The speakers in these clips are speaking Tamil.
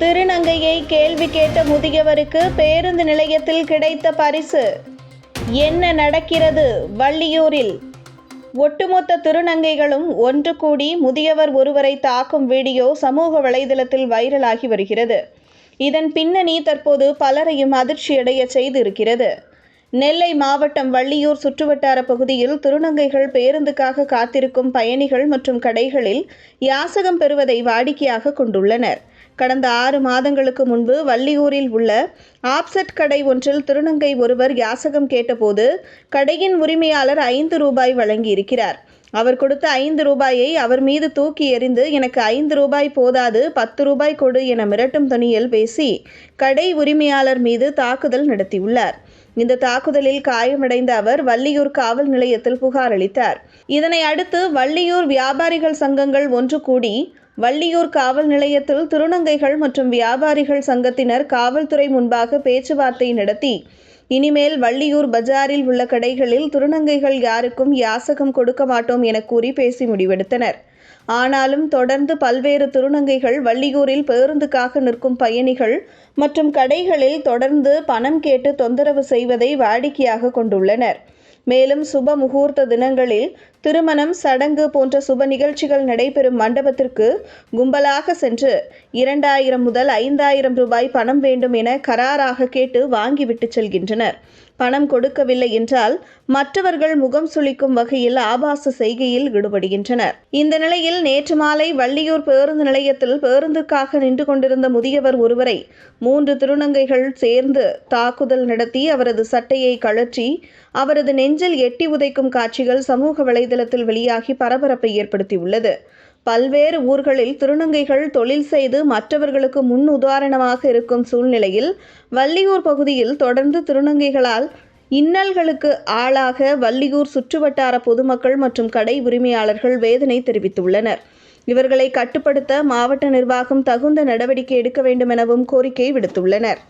திருநங்கையை கேள்வி கேட்ட முதியவருக்கு பேருந்து நிலையத்தில் கிடைத்த பரிசு. என்ன நடக்கிறது வள்ளியூரில்? ஒட்டுமொத்த திருநங்கைகளும் ஒன்று கூடி முதியவர் ஒருவரை தாக்கும் வீடியோ சமூக வலைதளத்தில் வைரலாகி வருகிறது. இதன் பின்னணி தற்போது பலரையும் அதிர்ச்சியடைய செய்திருக்கிறது. நெல்லை மாவட்டம் வள்ளியூர் சுற்றுவட்டார பகுதியில் திருநங்கைகள் பேருந்துக்காக காத்திருக்கும் பயணிகள் மற்றும் கடைகளில் யாசகம் பெறுவதை வாடிக்கையாக கொண்டுள்ளனர். கடந்த 6 மாதங்களுக்கு முன்பு வள்ளியூரில் உள்ள ஆப்செட் கடை ஒன்றில் திருநங்கை ஒருவர் யாசகம் கேட்டபோது கடையின் உரிமையாளர் 5 ரூபாய் வழங்கியிருக்கிறார். அவர் கொடுத்த 5 ரூபாயை அவர் மீது தூக்கி எறிந்து, எனக்கு 5 ரூபாய் போதாது, 10 ரூபாய் கொடு என மிரட்டும் தொனியில் பேசி கடை உரிமையாளர் மீது தாக்குதல் நடத்தியுள்ளார். இந்த தாக்குதலில் காயமடைந்த அவர் வள்ளியூர் காவல் நிலையத்தில் புகார் அளித்தார். இதனை அடுத்து வள்ளியூர் வியாபாரிகள் சங்கங்கள் ஒன்று கூடி வள்ளியூர் காவல் நிலையத்தில் திருநங்கைகள் மற்றும் வியாபாரிகள் சங்கத்தினர் காவல்துறை முன்பாக பேச்சுவார்த்தை நடத்தி, இனிமேல் வள்ளியூர் பஜாரில் உள்ள கடைகளில் திருநங்கைகள் யாருக்கும் யாசகம் கொடுக்க மாட்டோம் என கூறி பேசி முடிவெடுத்தனர். ஆனாலும் தொடர்ந்து பல்வேறு திருநங்கைகள் வள்ளியூரில் பேருந்துக்காக நிற்கும் பயணிகள் மற்றும் கடைகளில் தொடர்ந்து பணம் கேட்டு தொந்தரவு செய்வதை வாடிக்கையாக கொண்டுள்ளனர். மேலும் சுப முகூர்த்த தினங்களில் திருமணம், சடங்கு போன்ற சுப நிகழ்ச்சிகள் நடைபெறும் மண்டபத்திற்கு கும்பலாக சென்று 2000 முதல் 5000 ரூபாய் பணம் வேண்டும் என கராராக கேட்டு வாங்கிவிட்டு செல்கின்றனர். பணம் கொடுக்கவில்லை என்றால் மற்றவர்கள் முகம் சுளிக்கும் வகையில் ஆபாச செய்கையில் ஈடுபடுகின்றனர். இந்த நிலையில் நேற்று மாலை வள்ளியூர் பேருந்து நிலையத்தில் பேருந்துக்காக நின்று கொண்டிருந்த முதியவர் ஒருவரை 3 திருநங்கைகள் சேர்ந்து தாக்குதல் நடத்தி அவரது சட்டையை கழற்றி அவரது நெஞ்சில் எட்டி உதைக்கும் காட்சிகள் சமூக வலைதளத்தில் வெளியாகி பரபரப்பை ஏற்படுத்தியுள்ளது. பல்வேறு ஊர்களில் திருநங்கைகள் தொழில் செய்து மற்றவர்களுக்கு முன் உதாரணமாக இருக்கும் சூழ்நிலையில் வள்ளியூர் பகுதியில் தொடர்ந்து திருநங்கைகளால் இன்னல்களுக்கு ஆளாக வள்ளியூர் சுற்றுவட்டார பொதுமக்கள் மற்றும் கடை உரிமையாளர்கள் வேதனை தெரிவித்துள்ளனர். இவர்களை கட்டுப்படுத்த மாவட்ட நிர்வாகம் தகுந்த நடவடிக்கை எடுக்க வேண்டும் எனவும் கோரிக்கை விடுத்துள்ளனர்.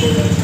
No